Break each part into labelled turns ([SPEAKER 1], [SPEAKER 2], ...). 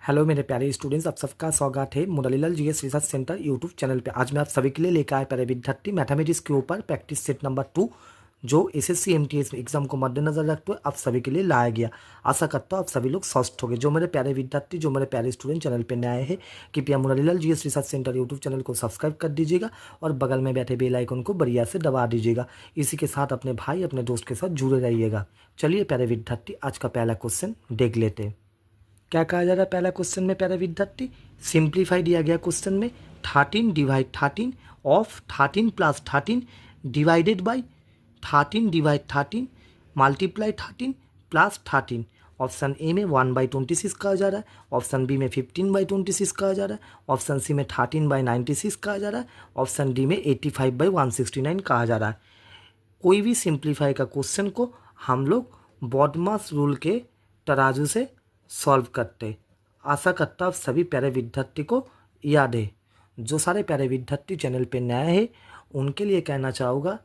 [SPEAKER 1] Hello मेरे प्यारे students, आप सबका स्वागत है Murlilal GS research centre YouTube channel पे। आज मैं आप सभी के लिए लेकर आए प्यारे विद्यार्थी मैथमेटिक्स के ऊपर प्रैक्टिस सेट नंबर 2 जो एसएससी एमटीएस एग्जाम को मद्देनजर रखते हुए आप सभी के लिए लाया गया। आशा करता हूँ आप सभी लोग स्वस्थ होंगे। जो मेरे प्यारे विद्यार्थी, जो मेरे प्यारे स्टूडेंट चैनल पर नए हैं, कृपया Murlilal GS research centre YouTube channel को सब्सक्राइब कर दीजिएगा और बगल में बैठे बेल आइकन को बढ़िया से दबा दीजिएगा। इसी के साथ अपने भाई अपने दोस्त के साथ जुड़े रहिएगा। चलिए प्यारे विद्यार्थी, आज का पहला क्वेश्चन देख लेते हैं। क्या कहा जा रहा है पहला क्वेश्चन में प्यारे विद्यार्थी? सिंप्लीफाई दिया गया क्वेश्चन में 13 divide 13 of 13 plus 13 divided by 13 divide 13 multiply 13 plus 13। Option A में 1/26 कहा जा रहा है, ऑप्शन बी में 15/26 कहा जा रहा है, ऑप्शन सी में 13/96 कहा जा रहा है, ऑप्शन डी में 85/169 कहा जा रहा है। कोई भी सिंप्लीफाई का क्वेश्चन को हम लोग बॉडमास रूल के तराजू से सॉल्व करते। आशा करता हूँ सभी प्यारे विद्यार्थी को याद है। जो सारे प्यारे विद्यार्थी चैनल पे नए हैं उनके लिए कहना चाहूँगा,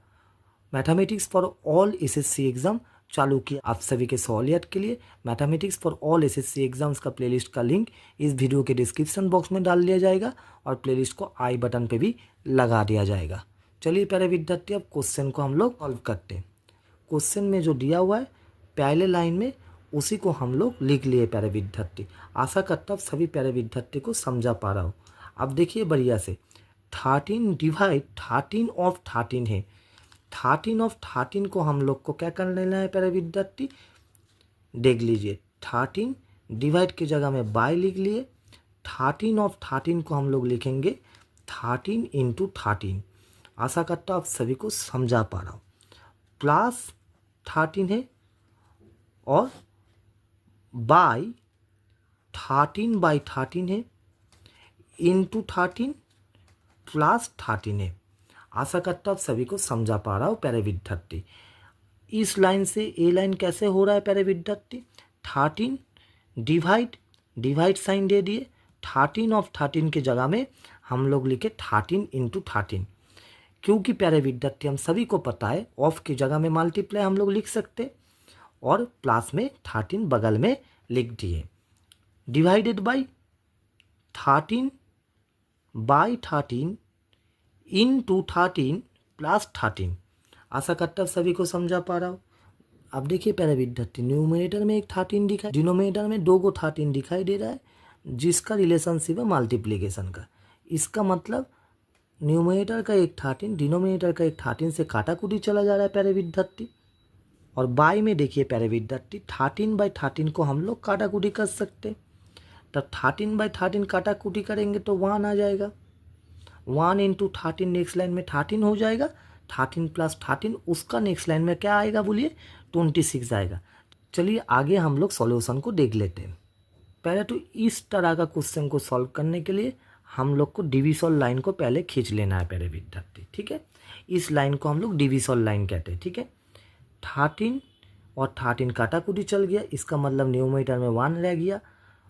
[SPEAKER 1] mathematics for all SSC exam चालू किया आप सभी के सहूलियत के लिए। Mathematics for all SSC exams का प्लेलिस्ट का लिंक इस वीडियो के डिस्क्रिप्शन बॉक्स में डाल दिया जाएगा और प्लेलिस्ट को आई बटन पे भी लगा दिया जाएगा। चलिए प्यारे विद्यार्थी, अब क्वेश्चन को हम लोग सॉल्व करते हैं। क्वेश्चन में जो दिया हुआ है पहले लाइन में उसी को हम लोग लिख लिए प्यारे विद्यार्थी। आशा करता हूँ सभी प्यारे विद्यार्थी को समझा पा रहा हूँ। अब देखिए बढ़िया से, 13 डिवाइड 13 ऑफ 13 है। 13 ऑफ 13 को हम लोग को क्या कर लेना है प्यारे विद्यार्थी? देख लीजिए, 13 डिवाइड की जगह में बाय लिख लिए। 13 ऑफ 13 को हम लोग लिखेंगे 13 इंटू 13। आशा करता हूँ आप सभी को समझा पा रहा हूँ। प्लस 13 है और बाई 13/13 है, इंटू 13 प्लस 13 है। आशा करता हूँ सभी को समझा पा रहा हूँ प्यारे विद्यार्थी। इस लाइन से ए लाइन कैसे हो रहा है प्यारे विद्यार्थी? 13 डिवाइड साइन दे दिए। 13 ऑफ 13 के जगह में हम लोग लिखे 13 इंटू 13, क्योंकि प्यारे विद्यार्थी हम सभी को पता है ऑफ की जगह में मल्टीप्लाई हम लोग लिख सकते और प्लस में 13 बगल में लिख दिए। Divided by 13/13 into 13 plus 13। आशा करता हूँ सभी को समझा पा रहा हूँ। अब देखिए प्यारे विद्यार्थी, न्यूमरेटर में एक 13 दिखाई, डिनोमिनेटर में 2 13 दिखाई दे रहा है, जिसका रिलेशनशिप है मल्टीप्लीकेशन का। इसका मतलब न्यूमरेटर का एक 13 डिनोमिनेटर का एक 13 से काटा कुटी चला जा रहा है प्यारे विद्यार्थी। और बाई में देखिए प्यारे विद्यार्थी, 13/13 को हम लोग काटा कुटी कर सकते। तब 13/13 काटा कुटी करेंगे तो 1 आ जाएगा। 1 इंटू 13 नेक्स्ट लाइन में 13 हो जाएगा। 13 प्लस 13 उसका नेक्स्ट लाइन में क्या आएगा बोलिए? 26 आएगा। चलिए आगे हम लोग सॉल्यूशन को देख लेते हैं। पहले तो इस तरह का क्वेश्चन को सॉल्व करने के लिए हम लोग को डिविजन लाइन को पहले खींच लेना है प्यारे विद्यार्थी, ठीक है। इस लाइन को हम लोग डिविजन लाइन कहते हैं, ठीक है। 13 और 13 काटा कुटी चल गया, इसका मतलब न्यूमरेटर में 1 रह गया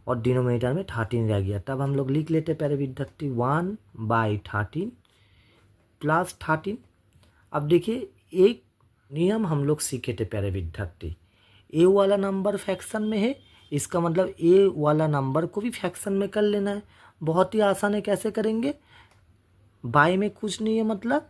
[SPEAKER 1] और डिनोमिनेटर में 13 रह गया। तब हम लोग लिख लेते प्यारे विद्यार्थी 1/13 प्लस 13। अब देखिए एक नियम हम लोग सीखे थे प्यारे विद्यार्थी, ए वाला नंबर फ्रैक्शन में है, इसका मतलब ए वाला नंबर को भी फ्रैक्शन में कर लेना है। बहुत ही आसान है, कैसे करेंगे? बाय में कुछ नहीं है मतलब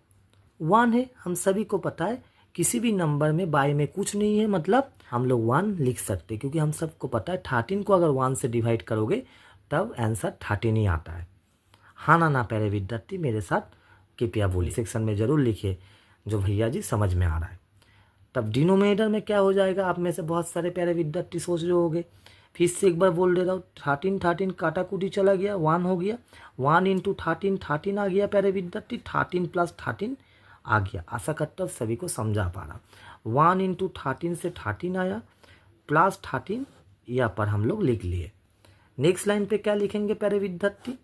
[SPEAKER 1] 1 है, हम सभी को पता है किसी भी नंबर में बाय में कुछ नहीं है मतलब हम लोग 1 लिख सकते, क्योंकि हम सबको पता है 13 को अगर 1 से डिवाइड करोगे तब आंसर 13 ही आता है। हाँ ना प्यारे विद्यार्थी, मेरे साथ कृपया बोलिए, सेक्शन में ज़रूर लिखिए जो भैया जी समझ में आ रहा है। तब डिनोमिनेटर में क्या हो जाएगा? आप में से बहुत सारे प्यारे विद्यार्थी सोच रहे होंगे, फिर से एक बार बोल दे रहा हूँ, 13 काटा कुटी चला गया, 1 हो गया। 1 इंटू 13 आ गया प्यारे विद्यार्थी, 13 प्लस 13 आ गया। आशा करता हूँ सभी को समझा पा रहा। 1 इंटू 13 से 13 आया प्लस 13 यहाँ पर हम लोग लिख लिए। नेक्स्ट लाइन पे क्या लिखेंगे प्यारे विद्यार्थी?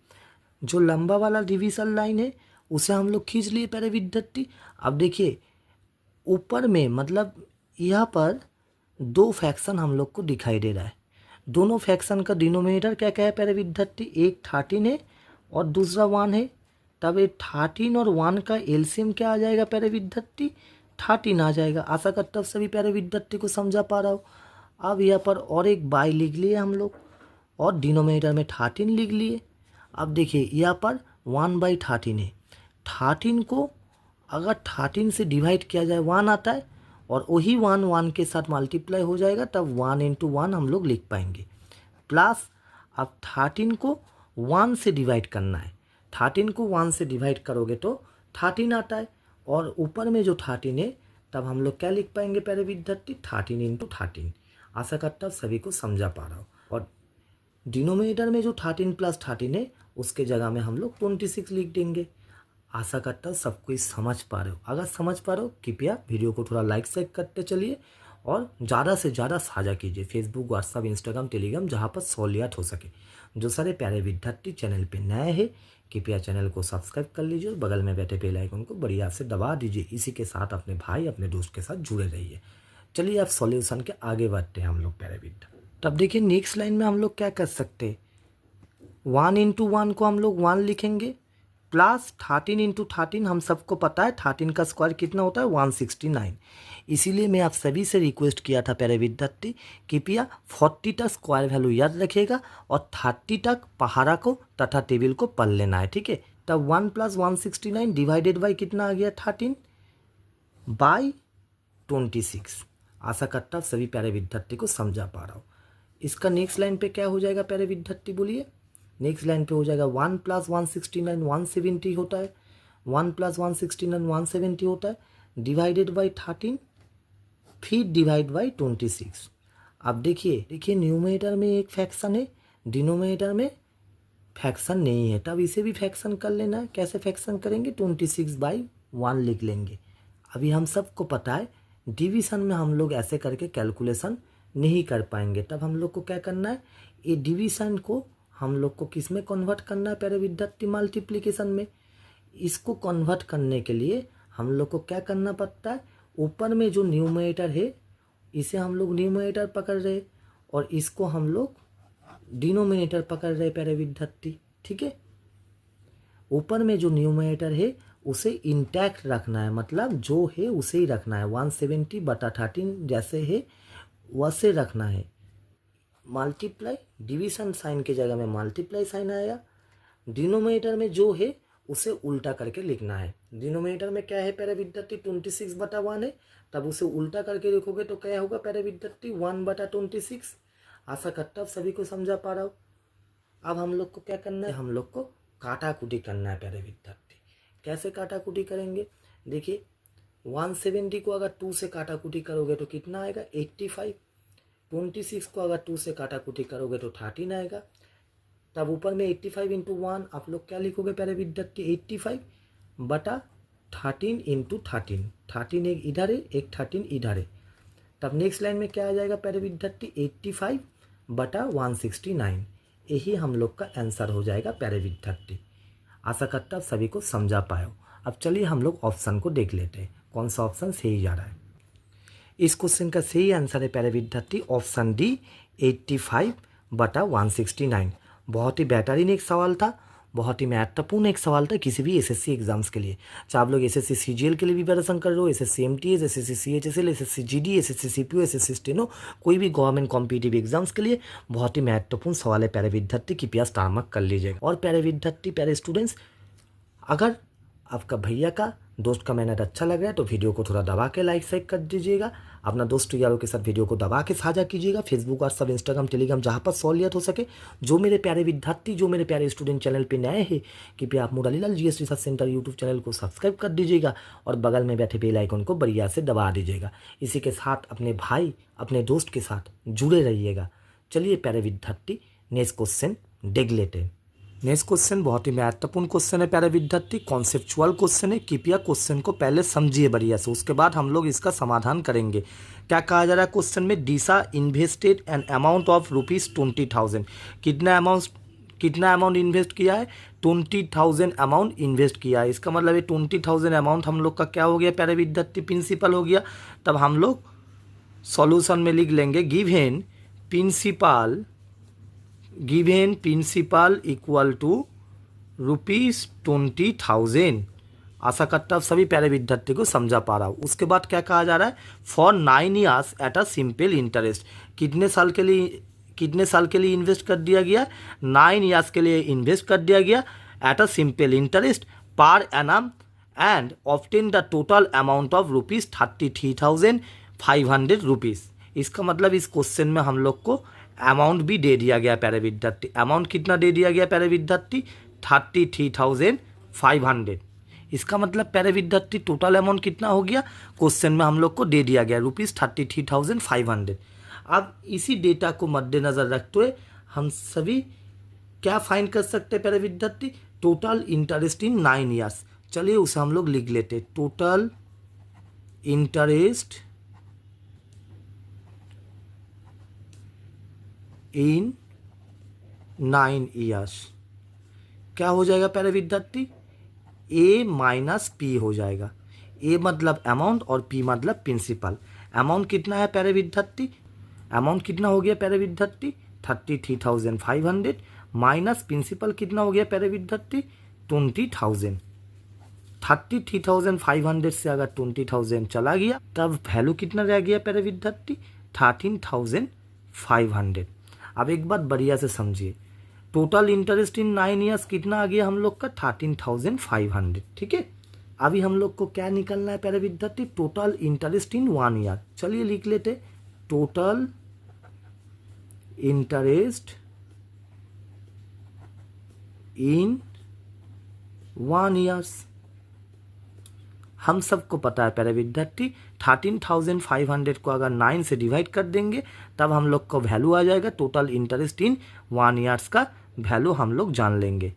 [SPEAKER 1] जो लंबा वाला डिविजन लाइन है उसे हम लोग खींच लिए प्यारे विद्यार्थी। अब देखिए ऊपर में मतलब यहाँ पर 2 फ्रैक्शन हम लोग को दिखाई दे रहा है। दोनों फ्रैक्शन का डिनोमिनेटर क्या क्या है प्यारे विद्यार्थी? एक 13 है और दूसरा 1 है। तब ये 13 और 1 का एलसीएम क्या आ जाएगा प्यारे विद्यार्थी? 13 आ जाएगा। आशा करता हूँ सभी प्यारे विद्यार्थी को समझा पा रहा हो। अब यहाँ पर और एक बाय लिख लिए हम लोग, और डिनोमिनेटर में 13 लिख लिए। अब देखिए यहाँ पर 1/13 है। 13 को अगर 13 से डिवाइड किया जाए 1 आता है, और वही 1 के साथ मल्टीप्लाई हो जाएगा, तब 1 × 1 हम लोग लिख पाएंगे। प्लस अब 13 को 1 से डिवाइड करना है। 13 को 1 से डिवाइड करोगे तो 13 आता है, और ऊपर में जो 13 है तब हम लोग क्या लिख पाएंगे प्यारे विद्यार्थी, 13 × 13। आशा करता हूँ सभी को समझा पा रहा हूँ। और डिनोमिनेटर में जो 13 + 13 है उसके जगह में हम लोग 26 लिख देंगे। आशा करता हूँ सब कोई समझ पा रहे हो। अगर समझ पा रहे हो कृपया वीडियो को थोड़ा लाइक शेयर करते चलिए, और ज़्यादा से ज़्यादा साझा कीजिए फेसबुक, व्हाट्सअप, इंस्टाग्राम, टेलीग्राम, जहाँ पर सहूलियत हो सके। जो सारे प्यारे विद्यार्थी चैनल पे नए हैं कृपया चैनल को सब्सक्राइब कर लीजिए और बगल में बैठे बेल आइकन को बढ़िया से दबा दीजिए। इसी के साथ अपने भाई अपने दोस्त के साथ जुड़े रहिए। चलिए अब सॉल्यूशन के आगे बढ़ते हैं हम लोग प्यारे विद्यार्थी। तब देखिए नेक्स्ट लाइन में हम लोग क्या कर सकते हैं, 1 × 1 को हम लोग 1 लिखेंगे, प्लस 13 × 13 हम सबको पता है 13 का स्क्वायर कितना होता है 169। इसीलिए मैं आप सभी से रिक्वेस्ट किया था प्यारे विद्यार्थी, कृपया 40 तक स्क्वायर वैल्यू याद रखिएगा और 30 तक पहाड़ा को तथा टेबल को पढ़ लेना है, ठीक है। तब 1 + 169 डिवाइडेड बाई कितना आ गया 13/26। आशा करता हूँ सभी प्यारे विद्यार्थी को समझा पा रहा हूँ। इसका नेक्स्ट लाइन पे क्या हो जाएगा प्यारे विद्यार्थी बोलिए। नेक्स्ट लाइन पे हो जाएगा 1 + 169 170 होता है, 1 + 169 170 होता है, डिवाइडेड बाई 13 फिर डिवाइड बाई 26। अब देखिए न्यूमरेटर में एक फ्रैक्शन है, डिनोमिनेटर में फ्रैक्शन नहीं है, तब इसे भी फ्रैक्शन कर लेना है। कैसे फ्रैक्शन करेंगे, 26/1 लिख लेंगे। अभी हम सबको पता है डिवीज़न में हम लोग ऐसे करके कैलकुलेशन नहीं कर पाएंगे, तब हम लोग को क्या करना है, ये डिवीज़न को हम लोग को किस में कन्वर्ट करना है प्यारे विद्यार्थी, मल्टीप्लिकेशन में। इसको कन्वर्ट करने के लिए हम लोग को क्या करना पड़ता है, ऊपर में जो न्यूमरेटर है इसे हम लोग न्यूमरेटर पकड़ रहे और इसको हम लोग डिनोमिनेटर पकड़ रहे प्यारे विद्यार्थी, ठीक है। ऊपर में जो न्यूमरेटर है उसे इंटैक्ट रखना है, मतलब जो है उसे ही रखना है, 170/13 जैसे है वैसे रखना है। मल्टीप्लाई डिवीज़न साइन की जगह में मल्टीप्लाई साइन आएगा। डिनोमिनेटर में जो है उसे उल्टा करके लिखना है। डिनोमिनेटर में क्या है प्यारे विद्यार्थी 26/1 है, तब उसे उल्टा करके लिखोगे तो क्या होगा प्यारे विद्यार्थी 1/26। आशा करता हूँ सभी को समझा पा रहा हूँ। अब हम लोग को क्या करना है, हम लोग को काटा कुटी करना है प्यारे विद्यार्थी। कैसे काटा कुटी करेंगे, देखिए 170 को अगर 2 से काटा कुटी करोगे तो कितना आएगा 85। 26 को अगर 2 से काटा कुटी करोगे तो 13 आएगा। तब ऊपर में 85 × 1 आप लोग क्या लिखोगे प्यारे विद्यार्थी 85/13 × 13। 13 एक इधर है, एक 13 इधर है। तब नेक्स्ट लाइन में क्या आ जाएगा प्यारे विद्यार्थी 85/169। यही हम लोग का आंसर हो जाएगा प्यारे विद्यार्थी। आशा करता हूँ सभी को समझा पाए हो। अब चलिए हम लोग ऑप्शन को देख लेते हैं, कौन सा ऑप्शन सही जा रहा है। इस क्वेश्चन का सही आंसर है प्यारे विद्यार्थी ऑप्शन डी 85/169। बहुत ही बेहतरीन एक सवाल था, बहुत ही महत्वपूर्ण एक सवाल था किसी भी एसएससी एग्जाम्स के लिए। चाहे आप लोग एसएससी सीजीएल के लिए भी प्रिपरेशन कर रहे हो, SSC MTS, SSC CHSL, SSC GD, SSC CPO, SSC steno, कोई भी गवर्नमेंट कॉम्पिटिटिव एग्जाम्स के लिए बहुत ही महत्वपूर्ण सवाल है प्यारे विद्यार्थी, कृपया स्टार मार्क कर लीजिएगा। और प्यारे विद्यार्थी प्यारे स्टूडेंट्स, अगर आपका भैया का दोस्त का मेहनत अच्छा लग रहा है तो वीडियो को थोड़ा दबा के लाइक शेयर कर दीजिएगा। अपना दोस्त यारों के साथ वीडियो को दबा के साझा कीजिएगा, फेसबुक, व्हाट्सअप, इंस्टाग्राम, टेलीग्राम, जहाँ पर सहूलियत हो सके। जो मेरे प्यारे विद्यार्थी, जो मेरे प्यारे स्टूडेंट चैनल पे नए हैं, कृपया आप Murarilal GS research centre YouTube channel को सब्सक्राइब कर दीजिएगा और बगल में बैठे बेल आइकन को बढ़िया से दबा दीजिएगा। इसी के साथ अपने भाई अपने दोस्त के साथ जुड़े रहिएगा। चलिए प्यारे विद्यार्थी नेक्स्ट क्वेश्चन देख लेते हैं। नेक्स्ट क्वेश्चन बहुत ही महत्वपूर्ण क्वेश्चन है प्यारे विद्यार्थी, कॉन्सेप्चुअल क्वेश्चन है। कृपया क्वेश्चन को पहले समझिए बढ़िया से, उसके बाद हम लोग इसका समाधान करेंगे। क्या कहा जा रहा है क्वेश्चन में, डीसा इन्वेस्टेड एन अमाउंट ऑफ ₹20,000। कितना अमाउंट इन्वेस्ट किया है, 20,000 अमाउंट इन्वेस्ट किया है। इसका मतलब ये 20,000 अमाउंट हम लोग का क्या हो गया प्यारे विद्यार्थी, प्रिंसिपल हो गया। तब हम लोग सॉल्यूशन में लिख लेंगे गिवन प्रिंसिपल इक्वल टू ₹20,000। आशा करता हूँ सभी प्यारे विद्यार्थी को समझा पा रहा हूँ। उसके बाद क्या कहा जा रहा है, for 9 years at a simple interest. कितने साल के लिए कितने साल के लिए इन्वेस्ट कर दिया गया, 9 ईयर्स के लिए इन्वेस्ट कर दिया गया at a simple interest per annum and obtain the total amount of ₹33,500 rupees. इसका मतलब इस क्वेश्चन में हम लोग को अमाउंट भी दे दिया गया प्यारे विद्यार्थी। अमाउंट कितना दे दिया गया प्यारे विद्यार्थी, 33,500। इसका मतलब प्यारे विद्यार्थी टोटल अमाउंट कितना हो गया, क्वेश्चन में हम लोग को दे दिया गया ₹33,500। अब इसी डेटा को मद्देनज़र रखते हुए हम सभी क्या फाइंड कर सकते हैं प्यारे विद्यार्थी, टोटल इंटरेस्ट इन 9 ईयर्स। चलिए उसे हम लोग लिख लेते, टोटल इंटरेस्ट इन 9 ईयर्स क्या हो जाएगा प्यारे विद्यार्थी, ए माइनस पी हो जाएगा। ए मतलब अमाउंट और पी मतलब प्रिंसिपल। अमाउंट कितना है प्यारे विद्यार्थी, अमाउंट कितना हो गया प्यारे विद्यार्थी 33,500 माइनस प्रिंसिपल कितना हो गया प्यारे विद्यार्थी 20,000। 33,500 से अगर 20,000 चला गया तब वैल्यू कितना रह गया प्यारे विद्यार्थी 13,500। अब एक बात बढ़िया से समझिए, टोटल इंटरेस्ट इन 9 ईयर्स कितना आ गया हम लोग का 13,500। ठीक है, अभी हम लोग को क्या निकलना है प्यारे विद्यार्थी, टोटल इंटरेस्ट इन 1 ईयर। चलिए लिख लेते, टोटल इंटरेस्ट इन 1 ईयर्स। हम सबको पता है प्यारे विद्यार्थी 13,500 को अगर 9 से डिवाइड कर देंगे तब हम लोग को वैल्यू आ जाएगा, टोटल इंटरेस्ट इन 1 ईयर्स का वैल्यू हम लोग जान लेंगे।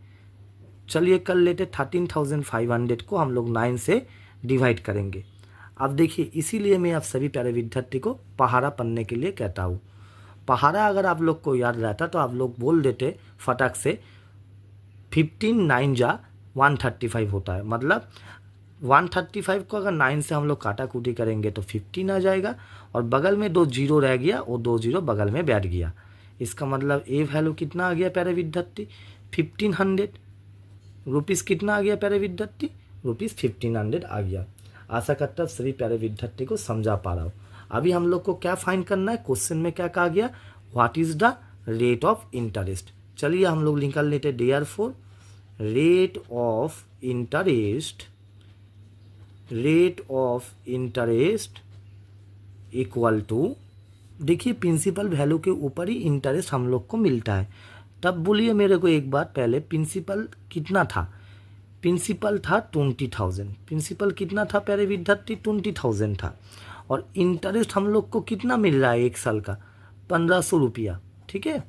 [SPEAKER 1] चलिए कर लेते, 13,500 को हम लोग 9 से डिवाइड करेंगे। अब देखिए, इसीलिए मैं आप सभी प्यारे विद्यार्थी को पहाड़ा पढ़ने के लिए कहता हूँ। पहाड़ा अगर आप लोग को याद रहता तो आप लोग बोल देते फटाक से 15 9 जा 135 होता है। मतलब 135 को अगर 9 से हम लोग काटा कूटी करेंगे तो 15 आ जाएगा और बगल में 2 जीरो रह गया, वो 2 जीरो बगल में बैठ गया। इसका मतलब ए वैल्यू कितना आ गया प्यारे विद्यार्थी 1500 रुपीज़। कितना आ गया प्यारे विद्यार्थी, ₹1500 आ गया। आशा करता हूँ सभी प्यारे विद्यार्थी को समझा पा रहा हूँ। अभी हम लोग को क्या फाइंड करना है, क्वेश्चन में क्या कहा गया, what is the rate of interest. चलिए हम लोग निकाल लेते, therefore rate of interest equal to, देखिए प्रिंसिपल वैल्यू के ऊपर ही इंटरेस्ट हम लोग को मिलता है। तब बोलिए मेरे को एक बार पहले, प्रिंसिपल कितना था, प्रिंसिपल था 20,000। प्रिंसिपल कितना था प्यारे विद्यार्थी 20,000 था और इंटरेस्ट हम लोग को कितना मिल रहा है एक साल का 1,500 रुपया। ठीक है,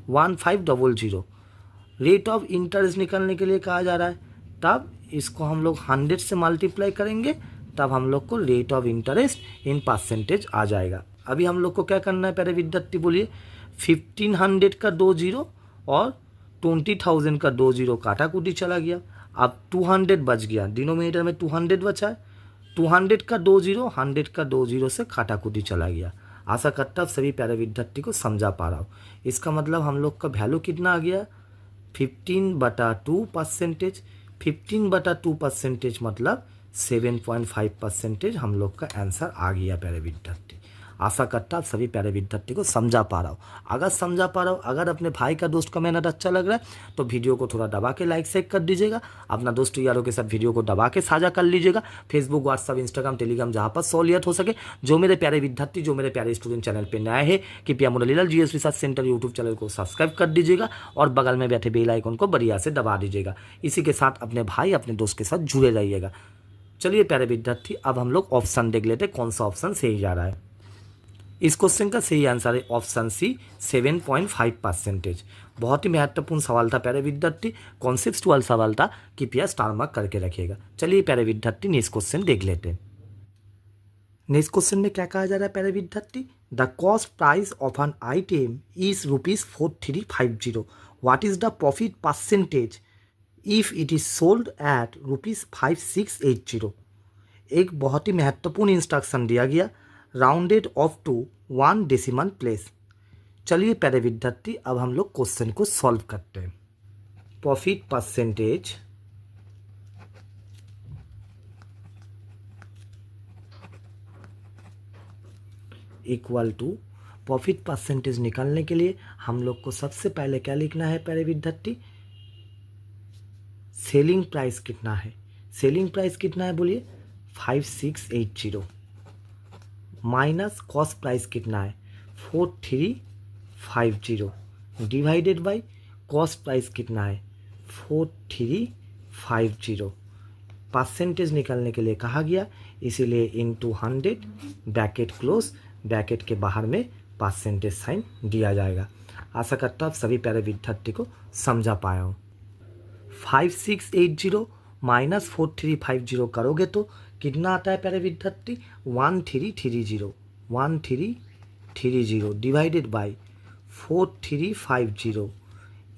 [SPEAKER 1] 1500। रेट ऑफ इंटरेस्ट निकालने के लिए कहा जा रहा है, तब इसको हम लोग 100 से मल्टीप्लाई करेंगे तब हम लोग को rate of interest in percentage आ जाएगा। अभी हम लोग को क्या करना है प्यारे विद्यार्थी बोलिए, 1500 का 2 जीरो और 20,000 का 2 जीरो काटा कूटी चला गया। अब 200 बच गया, डिनोमिनेटर में 200 बचा है। 200 का 2 जीरो 100 का 2 जीरो से काटा कूटी चला गया। आशा करता हूँ सभी प्यारे विद्यार्थी को समझा पा रहा हूँ। इसका मतलब हम लोग का वैल्यू कितना आ गया 15/2%। 15/2% मतलब 7.5% हम लोग का आंसर आ गया प्यारे विद्यार्थी। आशा करता हूँ सभी प्यारे विद्यार्थी को समझा पा रहा हूँ। अगर समझा पा रहा हूँ, अगर अपने भाई का दोस्त का मेहनत अच्छा लग रहा है तो वीडियो को थोड़ा दबा के लाइक शेयर कर दीजिएगा। अपना दोस्त यारों के साथ वीडियो को दबा के साझा कर लीजिएगा, फेसबुक व्हाट्सअप इंस्टाग्राम टेलीग्राम जहाँ पर सहूलियत हो सके। जो मेरे प्यारे विद्यार्थी, जो मेरे प्यारे स्टूडेंट चैनल पर नए हैं, कृपया Murlilal GS research centre YouTube channel को सब्सक्राइब कर दीजिएगा और बगल में बैठे बेल आइकन को बढ़िया से दबा दीजिएगा। इसी के साथ अपने भाई अपने दोस्त के साथ जुड़े रहिएगा। चलिए प्यारे विद्यार्थी, अब हम लोग ऑप्शन देख लेते कौन सा ऑप्शन सही जा रहा है। इस क्वेश्चन का सही आंसर है ऑप्शन सी 7.5%। बहुत ही महत्वपूर्ण सवाल था प्यारे विद्यार्थी, कॉन्सेप्चुअल सवाल था, कृपया स्टार मार्क करके रखिएगा। चलिए प्यारे विद्यार्थी नेक्स्ट क्वेश्चन देख लेते हैं। नेक्स्ट क्वेश्चन में क्या कहा जा रहा है प्यारे विद्यार्थी, the cost price of an item is ₹4350। What is the profit percentage if it is sold at ₹5680। एक बहुत ही महत्वपूर्ण इंस्ट्रक्शन दिया गया, rounded off to 1 decimal place. चलिए प्यारे विद्यार्थी अब हम लोग क्वेश्चन को सॉल्व करते हैं। Profit percentage equal to, profit percentage निकालने के लिए हम लोग को सबसे पहले क्या लिखना है प्यारे विद्यार्थी, सेलिंग प्राइस कितना है। सेलिंग प्राइस कितना है बोलिए 5680 माइनस कॉस्ट प्राइस कितना है 4350 डिवाइडेड बाय कॉस्ट प्राइस कितना है 4350। परसेंटेज निकालने के लिए कहा गया, इसीलिए इनटू 100 ब्रैकेट क्लोज, ब्रैकेट के बाहर में परसेंटेज साइन दिया जाएगा। आशा करता हूँ आप सभी प्यारे विद्यार्थी को समझा पाया हूँ। 5680 माइनस 4350 करोगे तो कितना आता है प्यारे विद्यार्थी 1330 डिवाइडेड बाय 4350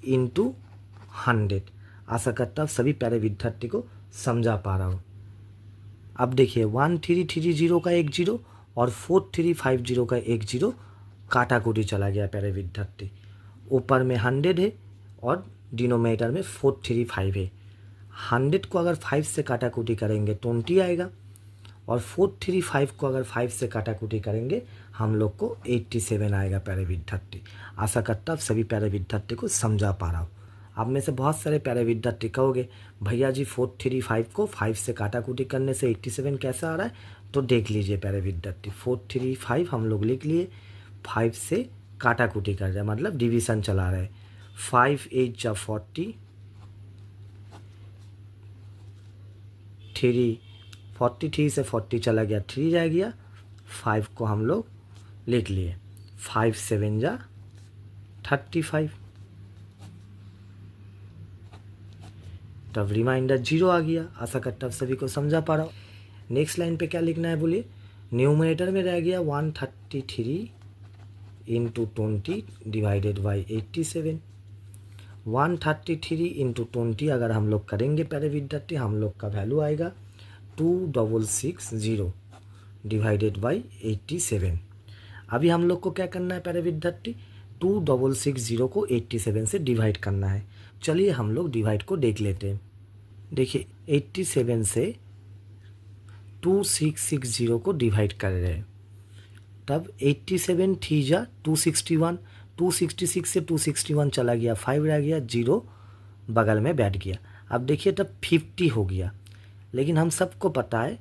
[SPEAKER 1] इंटू 100। आशा करता हूँ सभी प्यारे विद्यार्थी को समझा पा रहा हूँ। अब देखिए 1330 का एक जीरो और 4350 का एक जीरो काटा कुटी चला गया प्यारे विद्यार्थी। ऊपर में 100 है और डिनोमिनेटर में 435 है। 100 को अगर 5 से काटा कुटी करेंगे 20 आएगा और 435 को अगर 5 से काटा कुटी करेंगे हम लोग को 87 आएगा प्यारे विद्यार्थी। आशा करता हूँ सभी प्यारे विद्यार्थी को समझा पा रहा हूँ। आप में से बहुत सारे प्यारे विद्यार्थी कहोगे भैया जी 435 को 5 से काटा कुटी करने से 87 कैसा आ रहा है, तो देख लीजिए प्यारे विद्यार्थी 435 हम लोग लिख लिए, 5 से काटा कुटी कर रहे हैं मतलब डिवीज़न चला रहे हैं। 5 8 जा 40, 43 से 40 चला गया 3 रह गया, 5 को हम लोग लिख लिए, 5 7 जा 35, तब रिमाइंडर 0 आ गया। आशा करता हूँ सभी को समझा पा रहा हूँ। नेक्स्ट लाइन पे क्या लिखना है बोलिए, न्यूमरेटर में रह गया 133 इंटू 20 डिवाइडेड बाई 87। 133 इंटू 20 अगर हम लोग करेंगे प्यारे विद्यार्थी हम लोग का वैल्यू आएगा 2660 डिवाइडेड बाई 87। अभी हम लोग को क्या करना है प्यारे विद्यार्थी 2660 को 87 से डिवाइड करना है। चलिए हम लोग डिवाइड को देख लेते हैं। देखिए 87 से 2660 को डिवाइड कर रहे हैं, तब 87 3 जा 261, 266 से 261 चला गया 5 रह गया, 0 बगल में बैठ गया। अब देखिए तब 50 हो गया, लेकिन हम सबको पता है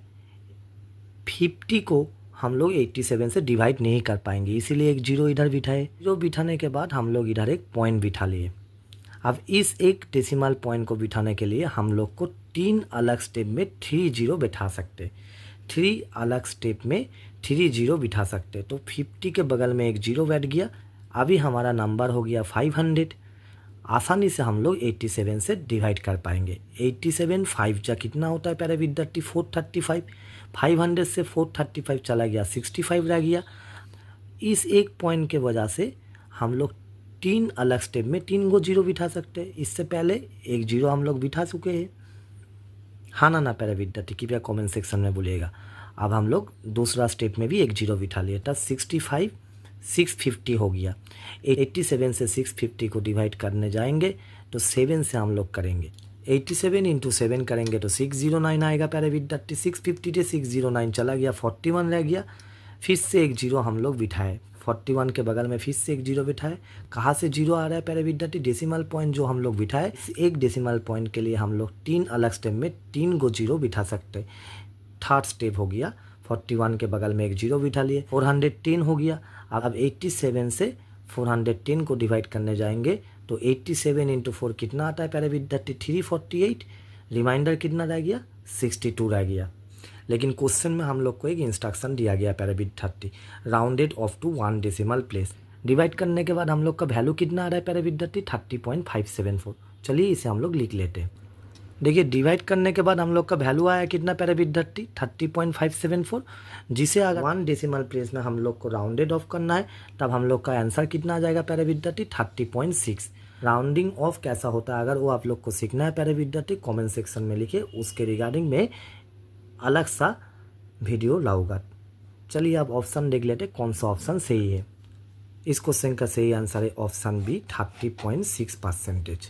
[SPEAKER 1] 50 को हम लोग 87 से डिवाइड नहीं कर पाएंगे, इसीलिए एक 0 इधर बिठाए। 0 बिठाने के बाद हम लोग इधर एक पॉइंट बिठा लिए। अब इस एक डेसिमल पॉइंट को बिठाने के लिए हम लोग को 3 अलग स्टेप में 3 0 बिठा सकते, 3 अलग स्टेप में 3 0 बिठा सकते। तो 50 के बगल में एक 0 बैठ गया। अभी हमारा नंबर हो गया 500। आसानी से हम लोग 87 से डिवाइड कर पाएंगे। 87 5 जा कितना होता है प्यारे विद्यार्थी 435, 500 से 435 चला गया 65 रह गया। इस एक पॉइंट के वजह से हम लोग 3 अलग स्टेप में 3 गो 0 बिठा सकते हैं। इससे पहले एक 0 हम लोग बिठा चुके हैं, हाँ ना प्यारे विद्यार्थी, कृपया कमेंट सेक्शन में बोलिएगा। अब हम लोग दूसरा स्टेप में भी एक 0 बिठा लिए, तब 65 650 हो गया। 87 से 650 को डिवाइड करने जाएंगे तो 7 से हम लोग करेंगे, 87 इंटू 7 करेंगे तो 609 आएगा प्यारे विद्यार्थी। 650 से 609 चला गया 41 रह गया। फिर से एक 0 हम लोग बिठाए, 41 के बगल में फिर से एक 0 बिठाए। कहाँ से 0 आ रहा है प्यारे विद्यार्थी, डेसिमल पॉइंट जो हम लोग बिठाए, एक डेसिमल पॉइंट के लिए हम लोग 3 अलग स्टेप में 3 गो 0 बिठा सकते। थर्ड स्टेप हो गया, 41 के बगल में एक 0 बिठा लिए, 410 हो गया। अब 87 से 410 को डिवाइड करने जाएंगे तो 87 इंटू 4 कितना आता है प्यारे विद्यार्थी 348। रिमाइंडर कितना रह गया 62 रह गया। लेकिन क्वेश्चन में हम लोग को एक इंस्ट्रक्शन दिया गया प्यारे विद्यार्थी, rounded off to 1 decimal place. Divide करने के बाद हम लोग का वैल्यू कितना आ रहा है प्यारे विद्यार्थी 30.574। चलिए इसे हम लोग लिख लेते हैं। देखिए डिवाइड करने के बाद हम लोग का वैल्यू आया कितना प्यारे विद्यार्थी 30.574, जिसे अगर 1 डेसिमल प्लेस में हम लोग को राउंडेड ऑफ करना है तब हम लोग का आंसर कितना आ जाएगा प्यारे विद्यार्थी 30.6। राउंडिंग ऑफ कैसा होता है अगर वो आप लोग को सीखना है प्यारे विद्यार्थी कमेंट सेक्शन में लिखिए, उसके रिगार्डिंग में अलग सा वीडियो लाऊंगा। चलिए अब ऑप्शन देख लेते कौन सा ऑप्शन सही है। इस क्वेश्चन का सही आंसर है ऑप्शन बी 30.6%।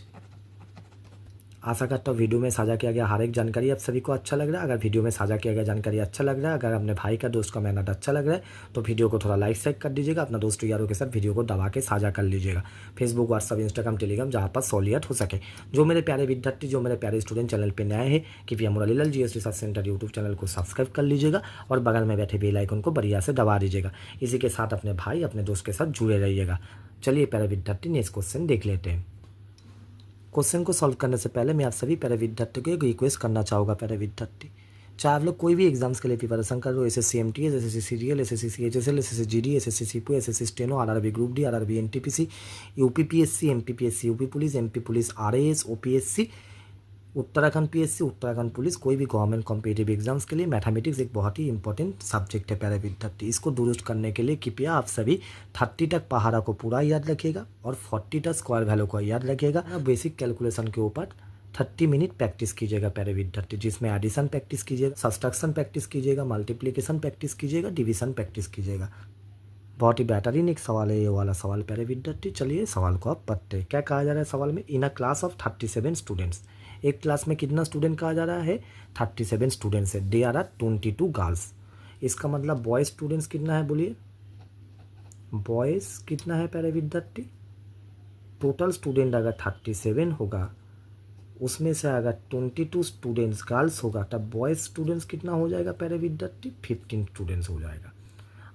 [SPEAKER 1] आशा करता हूँ वीडियो में साझा किया गया हर एक जानकारी आप सभी को अच्छा लग रहा है। अगर वीडियो में साझा किया गया जानकारी अच्छा लग रहा है, अगर अपने भाई का दोस्त का मेहनत अच्छा लग रहा है तो वीडियो को थोड़ा लाइक शेयर कर दीजिएगा। अपना दोस्तों यारों के साथ वीडियो को दबा के साझा कर लीजिएगा, फेसबुक, व्हाट्सअप, इंस्टाग्राम, टेलीग्राम, जहाँ पर सहूलियत हो सके। जो मेरे प्यारे विद्यार्थी, जो मेरे प्यारे स्टूडेंट चैनल पर नए हैं, कृपया Murlilal GS research centre YouTube channel को सब्सक्राइब कर लीजिएगा और बगल में बैठे बेल आइकन को बढ़िया से दबा दीजिएगा। इसी के साथ अपने भाई अपने दोस्त के साथ जुड़े रहिएगा। चलिए प्यारे विद्यार्थी नेक्स्ट क्वेश्चन देख लेते हैं। क्वेश्चन को सॉल्व करने से पहले मैं आप सभी प्यारे विद्यार्थियों को एक रिक्वेस्ट करना चाहूँगा। प्यारे विद्यार्थी, चाहे आप लोग कोई भी एग्जाम्स के लिए प्रिपरेशन कर रहे हो, SSC MTS, SSC serial, SSC CHSL, SSC GD, SSC CPO, SSC steno, RRB group D, RRB NTPC, UPPSC, MPPSC, UP police, MP police, RAS, OPSC, Uttarakhand PSC, Uttarakhand police, कोई भी गवर्नमेंट कॉम्पिटिटिव एग्जाम्स के लिए mathematics एक बहुत ही important subject है प्यारे विद्यार्थी। इसको दुरुस्त करने के लिए कृपया आप सभी 30 तक पहाड़ा को पूरा याद रखिएगा और 40 तक स्क्वायर वैल्यू को याद रखिएगा। बेसिक कैलकुलेशन के ऊपर 30 मिनट प्रैक्टिस कीजिएगा प्यारे विद्यार्थी, जिसमें एडिशन प्रैक्टिस कीजिएगा, सब्सट्रैक्शन प्रैक्टिस कीजिएगा, मल्टीप्लिकेशन प्रैक्टिस कीजिएगा, डिवीजन प्रैक्टिस कीजिएगा। बहुत ही बेहतरीन एक सवाल है ये वाला सवाल प्यारे विद्यार्थी। चलिए सवाल को आप पढ़ते हैं। क्या कहा जा रहा है सवाल में? इन अ क्लास ऑफ 37 स्टूडेंट्स, एक क्लास में कितना स्टूडेंट कहा जा रहा है? 37 स्टूडेंट्स है। They are 22 girls. इसका मतलब बॉयज स्टूडेंट्स कितना है? बोलिए बॉयज कितना है प्यारे विद्यार्थी? टोटल स्टूडेंट अगर 37 होगा, उसमें से अगर 22 स्टूडेंट्स गर्ल्स होगा, तब बॉयज स्टूडेंट्स कितना हो जाएगा प्यारे विद्यार्थी? 15 स्टूडेंट्स हो जाएगा।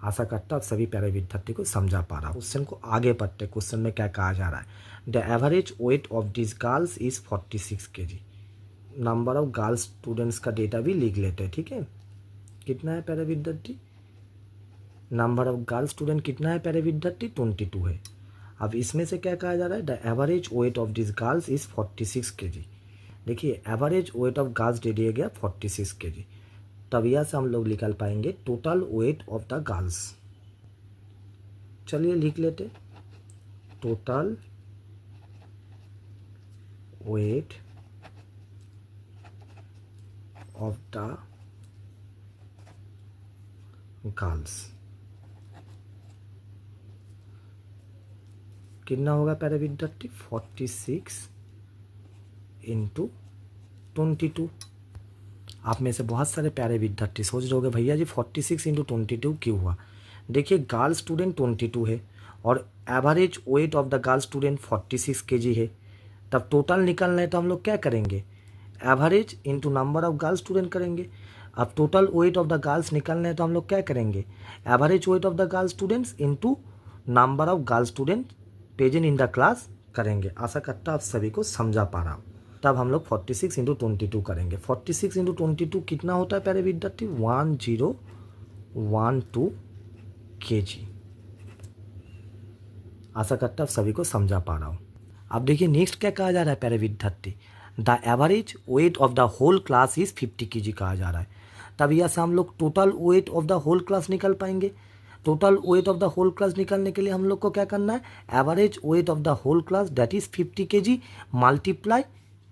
[SPEAKER 1] आशा करता हूँ सभी प्यारे विद्यार्थी को समझा पा रहा हूँ। क्वेश्चन को आगे पढ़ते। क्वेश्चन में क्या कहा जा रहा है? The average weight of this girls is 46 kg। Number of girls students का डेटा भी लिख लेते हैं, ठीक है? कितना है प्यारे विद्यार्थी? नंबर ऑफ गर्ल्स स्टूडेंट कितना है प्यारे विद्यार्थी? 22 है। अब इसमें से क्या कहा जा रहा है? The average weight of this girls is 46 kg। देखिए average weight of girls they दिया गया 46 kg, तब यहाँ से हम लोग निकाल पाएंगे total weight of the girls. चलिए लिख लेते, total weight of the girls कितना होगा प्यारे विद्यार्थी? 46 इंटू 22। आप में से बहुत सारे प्यारे विद्यार्थी सोच रहे होंगे भैया जी 46 इंटू 22 क्यों हुआ? देखिए गर्ल स्टूडेंट 22 है और average weight of the girl student 46 kg है। तब टोटल निकालना है तो हम लोग क्या करेंगे? Average into number of girl student करेंगे। अब total weight of the girls निकालना है तो हम लोग क्या करेंगे? Average weight of the girl students into number of girl student present in the class करेंगे। आशा करता आप सभी को समझा पा रहा हूँ। तब हम लोग 46 इंटू 22 करेंगे। 46 इंटू 22 कितना होता है प्यारे विद्यार्थी? 1012 kg। आशा करता आप सभी को समझा पा रहा हूँ। अब देखिए नेक्स्ट क्या कहा जा रहा है प्यारे विद्यार्थी? The average weight of the whole class is 50 kg कहा जा रहा है। तब यहाँ से हम लोग total weight of the whole class निकाल पाएंगे। Total weight of the whole class निकालने के लिए हम लोग को क्या करना है? Average weight of the whole class that is 50 kg multiply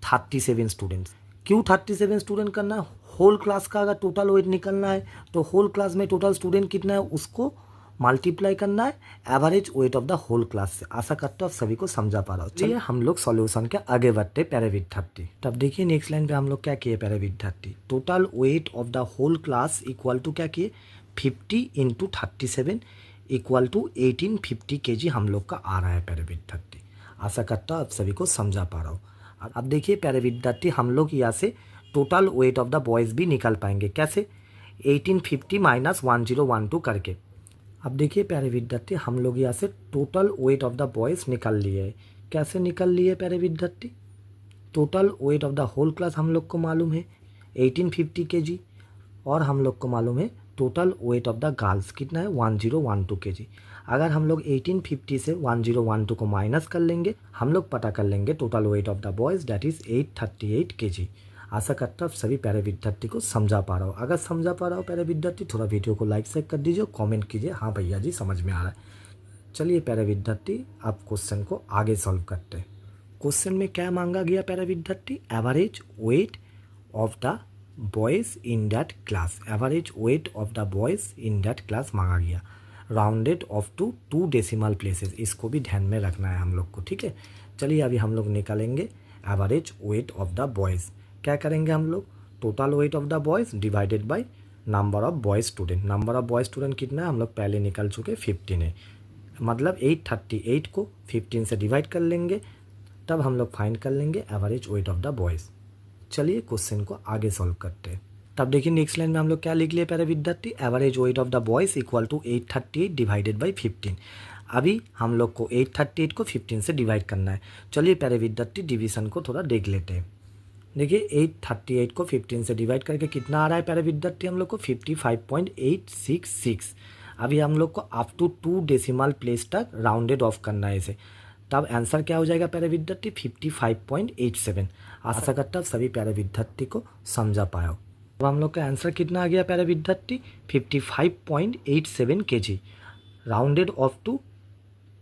[SPEAKER 1] 37 students. क्यों 37 स्टूडेंट करना है? होल क्लास का अगर टोटल वेट निकलना है तो होल क्लास में टोटल स्टूडेंट कितना है उसको मल्टीप्लाई करना है average weight of the whole class से। आशा करता हूँ आप सभी को समझा पा रहा हूँ। चलिए हम लोग सॉल्यूशन के आगे बढ़ते प्यारे विद्यार्थी। तब देखिए नेक्स्ट लाइन पे हम लोग क्या किए प्यारे विद्यार्थी? Total weight of the whole class equal to क्या किए? 50 इंटू 37 इक्वल टू 1850 kg हम लोग का आ रहा है प्यारे विद्यार्थी। आशा करता हूँ आप सभी को समझा पा रहा हूँ। अब देखिए प्यारे विद्यार्थी हम लोग यहाँ से total weight of the boys भी निकाल पाएंगे। कैसे? 1850 माइनस 1012 करके। अब देखिए प्यारे विद्यार्थी हम लोग यहाँ से total weight of the boys निकाल लिए है। कैसे निकाल लिए प्यारे विद्यार्थी? Total weight of the whole class हम लोग को मालूम है 1850 kg और हम लोग को मालूम है total weight of the girls कितना है? 1012 kg। अगर हम लोग 1850 से 1012 को माइनस कर लेंगे हम लोग पता कर लेंगे total weight of the boys that is 838 kg। आशा करता हूँ सभी प्यारे विद्यार्थी को समझा पा रहा हूँ। अगर समझा पा रहा हूँ प्यारे विद्यार्थी थोड़ा वीडियो को लाइक शेयर कर दीजिए, कमेंट कीजिए हाँ भैया जी समझ में आ रहा है। चलिए प्यारे विद्यार्थी आप क्वेश्चन को आगे सॉल्व करते हैं। क्वेश्चन में क्या मांगा गया प्यारे विद्यार्थी? Average weight of the boys in that class. Average weight of the boys in that class मांगा गया, rounded off to 2 decimal places. इसको भी ध्यान में रखना है हम लोग को, ठीक है? चलिए अभी हम लोग निकालेंगे average weight of the boys. क्या करेंगे हम लोग, total weight of the boys divided by number of boys student. Number of boys student कितना है हम लोग पहले निकल चुके 15 है, मतलब 838 को 15 से डिवाइड कर लेंगे, तब हम लोग फाइंड कर लेंगे average weight of the boys. चलिए क्वेश्चन को आगे सॉल्व करते हैं। तब देखिए नेक्स्ट लाइन में हम लोग क्या लिख लिए प्यारे विद्यार्थी, average weight of the boys equal to 838 divided by 15। अभी हम लोग को 838 को 15 से डिवाइड करना है। चलिए प्यारे विद्यार्थी डिवीज़न को थोड़ा देख लेते हैं। देखिए 838 को 15 से डिवाइड करके कितना आ रहा है प्यारे विद्यार्थी हम लोग को 55.866। अभी हम लोग को अप टू 2 डेसिमल प्लेस तक राउंडेड ऑफ करना है इसे, तब आंसर क्या हो जाएगा प्यारे विद्यार्थी 55.87। आशा करता हूँ सभी प्यारे विद्यार्थी को समझा पाया हो। अब हम लोग का आंसर कितना आ गया प्यारे विद्यार्थी 55.87 kg rounded off to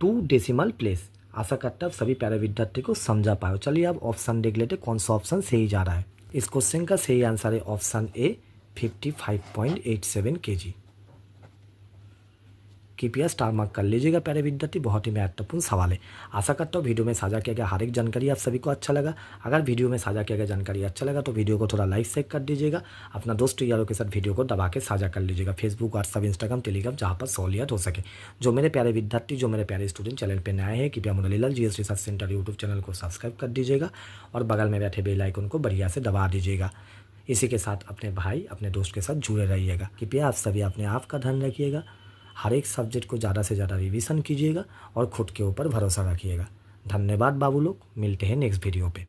[SPEAKER 1] 2 decimal place. आशा करता हूँ सभी प्यारे विद्यार्थी को समझा पाए। चलिए अब ऑप्शन देख लेते कौन सा ऑप्शन सही जा रहा है। इस क्वेश्चन का सही आंसर है ऑप्शन ए 55.87 kg। कृपया स्टार मार्क कर लीजिएगा प्यारे विद्यार्थी, बहुत ही महत्वपूर्ण सवाल है। आशा करता हूँ वीडियो में साझा किया गया हर एक जानकारी आप सभी को अच्छा लगा। अगर वीडियो में साझा किया गया जानकारी अच्छा लगा तो वीडियो को थोड़ा लाइक शेयर कर दीजिएगा, अपना दोस्त यारों के साथ वीडियो को दबा के साझा कर लीजिएगा, फेसबुक व्हाट्सअप इंस्टाग्राम टेलीग्राम जहाँ पर सहूलियत हो सके। जो मेरे प्यारे विद्यार्थी जो मेरे प्यारे स्टूडेंट चैनल पर नए हैं कृपया Murlilal GS research centre YouTube channel को सब्सक्राइब कर दीजिएगा और बगल में बैठे बेल आइकन को बढ़िया से दबा दीजिएगा। इसी के साथ अपने भाई अपने दोस्त के साथ जुड़े रहिएगा। कृपया आप सभी अपने आप का ध्यान रखिएगा, हर एक सब्जेक्ट को ज़्यादा से ज़्यादा रिवीजन कीजिएगा और खुद के ऊपर भरोसा रखिएगा। धन्यवाद बाबू लोग, मिलते हैं नेक्स्ट वीडियो पे।